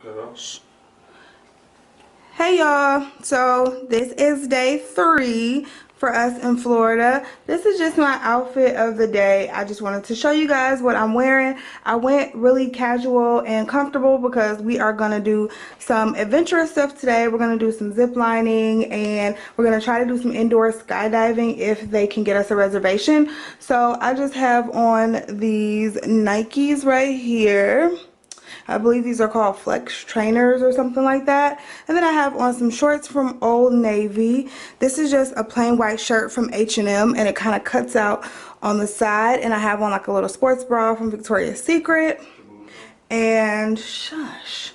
Girl. Hey y'all, so this is day 3 for us in Florida. This is just my outfit of the day. I just wanted to show you guys what I'm wearing. I went really casual and comfortable because we are going to do some adventurous stuff today. We're going to do some zip lining and we're going to try to do some indoor skydiving if they can get us a reservation. So I just have on these Nikes right here. I believe these are called Flex Trainers or something like that. And then I have on some shorts from Old Navy. This is just a plain white shirt from H&M and it kind of cuts out on the side. And I have on like a little sports bra from Victoria's Secret. And shush.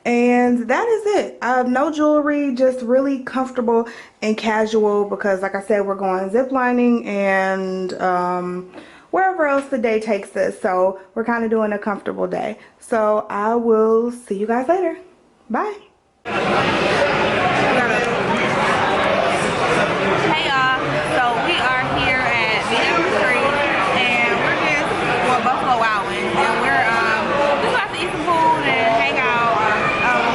And that is it. I have no jewelry, just really comfortable and casual because like I said, we're going ziplining and wherever else the day takes us. So we're kind of doing a comfortable day. So I will see you guys later. Bye. Hey y'all, so we are here at BM3 and we're just, well, Buffalo Wild Wings, and we're just about to eat some food and hang out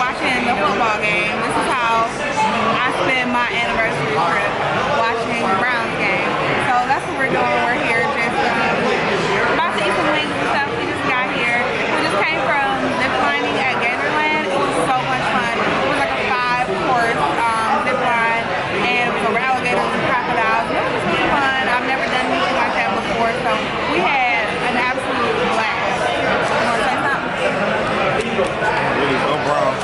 watching the football game. This is how I spend my anniversary trip, watching the Browns game. So that's what we're doing. We're here just about to eat some wings and stuff. We just got here. We just came from ziplining at Gatorland. It was so much fun. It was like a 5-course zip line, and it was over alligators and crocodiles. It was just really fun. I've never done anything like that before, so we had an absolute blast. You want to say something? Really, go Browns.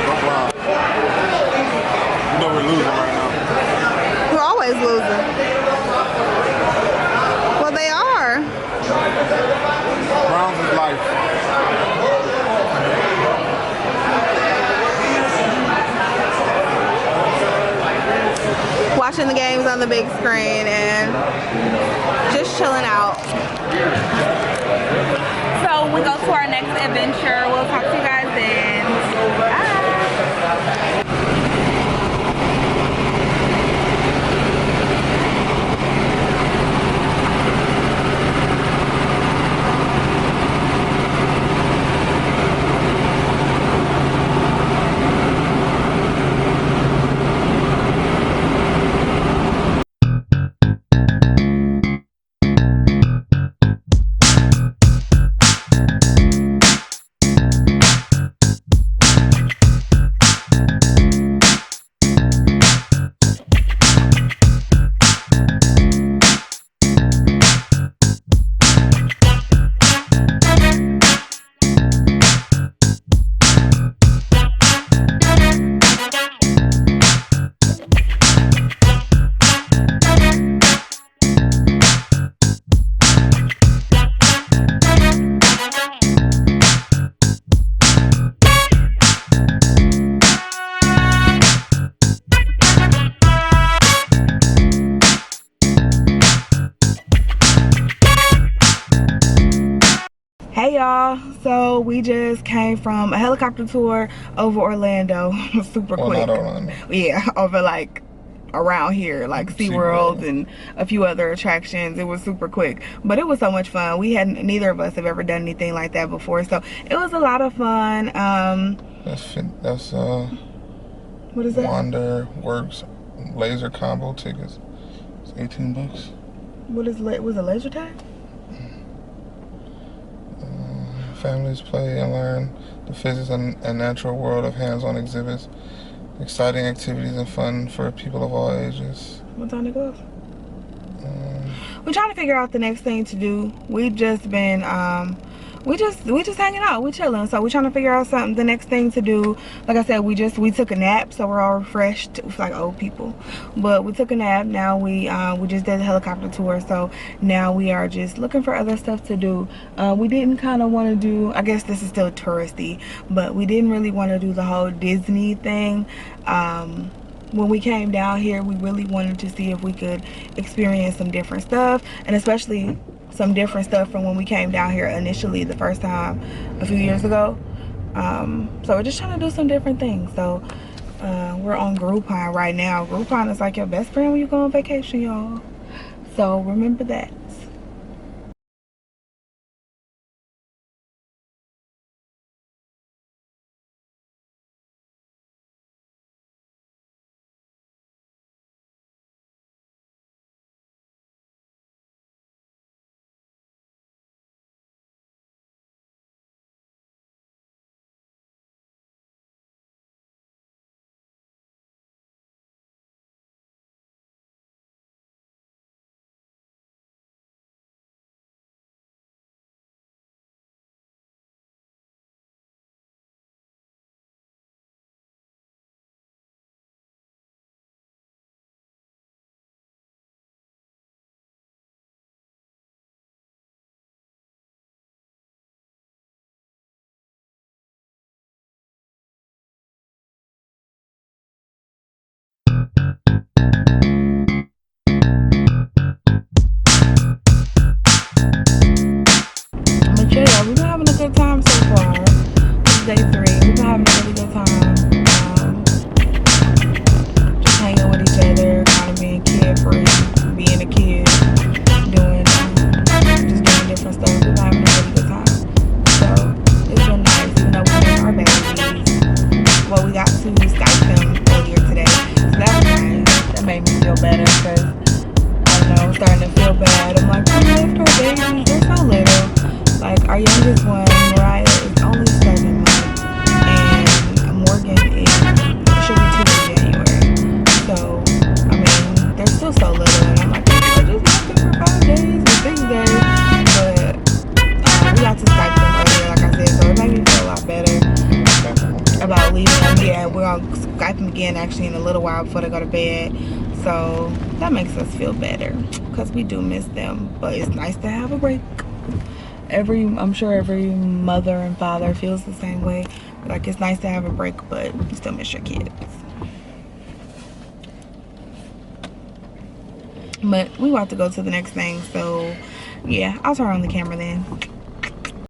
Go Browns. You know we're losing right now. We're always losing. Well, they are. Browns is life. Watching the games on the big screen and just chilling out. So we go to our next adventure. We'll talk to you guys then. Bye. Hey y'all, so we just came from a helicopter tour over Orlando. Super quick. Not Orlando. Yeah, over like around here, like SeaWorld and a few other attractions. It was super quick, but it was so much fun. Neither of us have ever done anything like that before, so it was a lot of fun. That's What is that? Wander Works laser combo tickets. It's 18 bucks. Was it laser tag? Families play and learn the physics and natural world of hands-on exhibits, exciting activities and fun for people of all ages. What time to go? We're trying to figure out the next thing to do. We've just been we just hanging out, we chilling, so we're trying to figure out something, the next thing to do. Like I said, we took a nap, so we're all refreshed. It's like old people, but we took a nap. Now we just did the helicopter tour, so now we are just looking for other stuff to do. We didn't kind of want to do, I guess this is still touristy, but we didn't really want to do the whole Disney thing. When we came down here, we really wanted to see if we could experience some different stuff, and especially some different stuff from when we came down here initially the first time a few years ago. So we're just trying to do some different things. So we're on Groupon right now. Groupon is like your best friend when you go on vacation, y'all. So remember that. day 3. We've been having a really good time. Just hanging with each other, kind of being kid free, being a kid, doing just doing different stuff. We've been having a really good time. So it's been nice, even though we missed our babies. Well, we got to Skype them earlier today, so that was nice. That made me feel better because I don't know, I'm starting to feel bad. I'm like, we left our babies, they're so little. Like our youngest one, Mariah, is only 7 months, and Morgan she'll be 2 in January. So I mean, they're still so little, and I'm like, I just left them for 5 days or 6 days, but we got to Skype them earlier, like I said, so it made me feel a lot better about leaving them. Yeah, we're gonna Skype them again actually in a little while before they go to bed, so that makes us feel better because we do miss them. But it's nice to have a break. I'm sure every mother and father feels the same way. Like, it's nice to have a break, but you still miss your kids. But we about to go to the next thing, so yeah, I'll turn on the camera then.